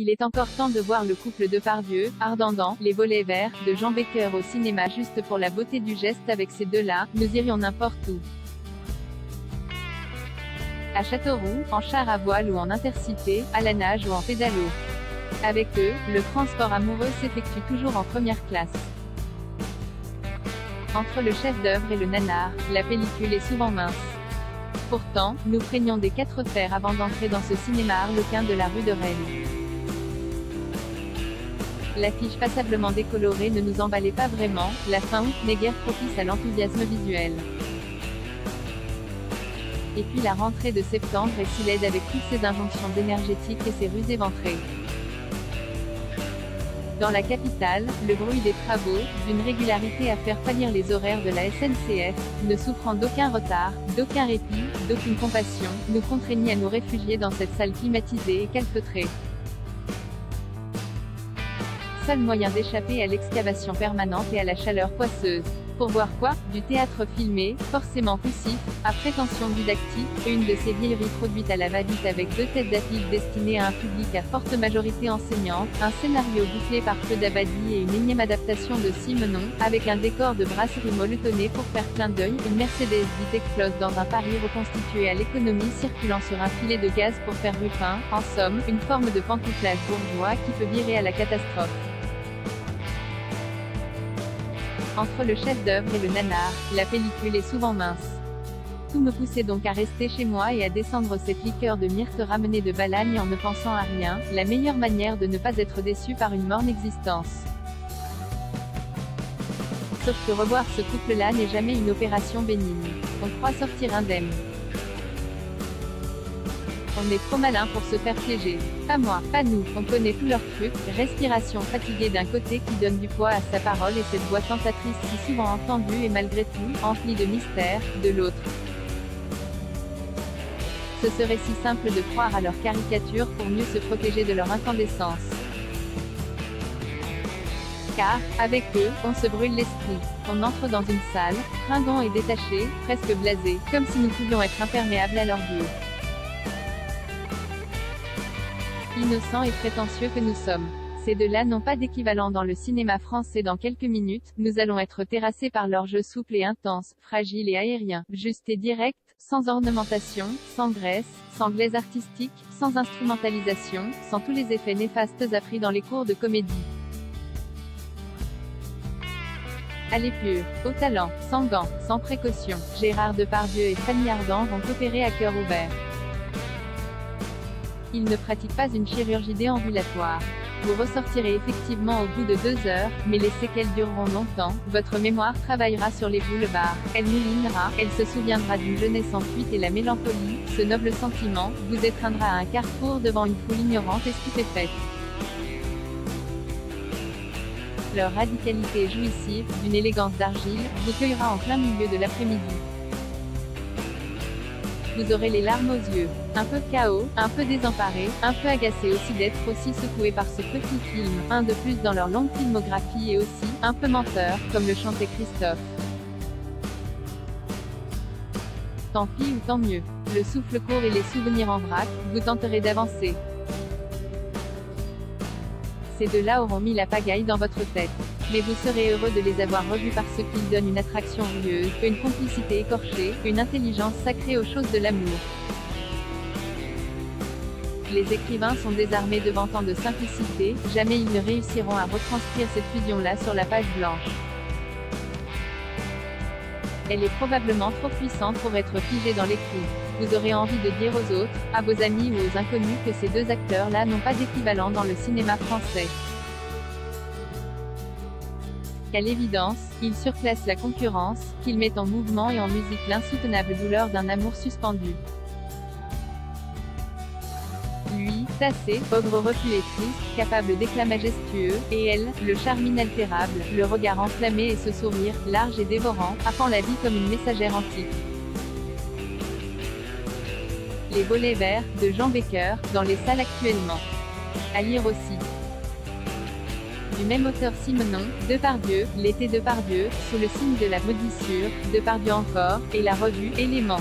Il est encore temps de voir le couple Depardieu, Ardendant, Les Volets Verts, de Jean Becker au cinéma juste pour la beauté du geste. Avec ces deux-là, nous irions n'importe où. À Châteauroux, en char à voile ou en intercité, à la nage ou en pédalo. Avec eux, le transport amoureux s'effectue toujours en première classe. Entre le chef-d'œuvre et le nanar, la pellicule est souvent mince. Pourtant, nous craignons des 4 fers avant d'entrer dans ce cinéma arlequin de la rue de Rennes. L'affiche passablement décolorée ne nous emballait pas vraiment, la fin août n'est guère propice à l'enthousiasme visuel. Et puis la rentrée de septembre est si laide avec toutes ses injonctions d'énergétique et ses rues éventrées. Dans la capitale, le bruit des travaux, d'une régularité à faire pâlir les horaires de la SNCF, ne souffrant d'aucun retard, d'aucun répit, d'aucune compassion, nous contraignit à nous réfugier dans cette salle climatisée et calfeutrée. Seul moyen d'échapper à l'excavation permanente et à la chaleur poisseuse. Pour voir quoi? Du théâtre filmé, forcément poussif, à prétention didactique, et une de ces vieilleries produites à la va-vite avec 2 têtes d'affiche destinées à un public à forte majorité enseignante, un scénario bouclé par Claude Abadie et une énième adaptation de Simenon, avec un décor de brasserie molletonnée pour faire clin d'œil, une Mercedes dite explose dans un Paris reconstitué à l'économie circulant sur un filet de gaz pour faire Ruffin, en somme, une forme de pantouflage bourgeois qui peut virer à la catastrophe. Entre le chef-d'œuvre et le nanar, la pellicule est souvent mince. Tout me poussait donc à rester chez moi et à descendre cette liqueur de myrte ramenée de Balagne en ne pensant à rien, la meilleure manière de ne pas être déçu par une morne existence. Sauf que revoir ce couple-là n'est jamais une opération bénigne. On croit sortir indemne. On est trop malin pour se faire piéger. Pas moi, pas nous, on connaît tous leurs trucs, respiration fatiguée d'un côté qui donne du poids à sa parole et cette voix tentatrice si souvent entendue et malgré tout, emplie de mystère, de l'autre. Ce serait si simple de croire à leur caricature pour mieux se protéger de leur incandescence. Car, avec eux, on se brûle l'esprit. On entre dans une salle, fringant et détaché, presque blasé, comme si nous pouvions être imperméables à leurs dieux. Innocents et prétentieux que nous sommes. Ces deux-là n'ont pas d'équivalent dans le cinéma français. Dans quelques minutes, nous allons être terrassés par leur jeu souple et intense, fragile et aérien, juste et direct, sans ornementation, sans graisse, sans glaise artistique, sans instrumentalisation, sans tous les effets néfastes appris dans les cours de comédie. Allez pur, au talent, sans gants, sans précaution, Gérard Depardieu et Fanny Ardant vont opérer à cœur ouvert. Ils ne pratiquent pas une chirurgie déambulatoire. Vous ressortirez effectivement au bout de 2 heures, mais les séquelles dureront longtemps, votre mémoire travaillera sur les boulevards, elle moulinera, elle se souviendra d'une jeunesse en fuite et la mélancolie, ce noble sentiment, vous étreindra à un carrefour devant une foule ignorante et stupéfaite. Leur radicalité jouissive, d'une élégance d'argile, vous cueillera en plein milieu de l'après-midi. Vous aurez les larmes aux yeux, un peu KO, un peu désemparé, un peu agacé aussi d'être aussi secoué par ce petit film, un de plus dans leur longue filmographie et aussi, un peu menteur, comme le chantait Christophe. Tant pis ou tant mieux. Le souffle court et les souvenirs en vrac, vous tenterez d'avancer. Ces deux-là auront mis la pagaille dans votre tête. Mais vous serez heureux de les avoir revus parce qu'ils donnent une attraction rieuse, une complicité écorchée, une intelligence sacrée aux choses de l'amour. Les écrivains sont désarmés devant tant de simplicité, jamais ils ne réussiront à retranscrire cette fusion-là sur la page blanche. Elle est probablement trop puissante pour être figée dans l'écrit. Vous aurez envie de dire aux autres, à vos amis ou aux inconnus que ces deux acteurs-là n'ont pas d'équivalent dans le cinéma français. Qu'à l'évidence, ils surclassent la concurrence, qu'ils mettent en mouvement et en musique l'insoutenable douleur d'un amour suspendu. Lui, tassé, ogre reculé triste, capable d'éclats majestueux, et elle, le charme inaltérable, le regard enflammé et ce sourire, large et dévorant, happant la vie comme une messagère antique. Les Volets Verts, de Jean Becker, dans les salles actuellement. À lire aussi. Du même auteur Simenon, Depardieu, l'été Depardieu, sous le signe de la maudissure, Depardieu encore, et la revue Éléments.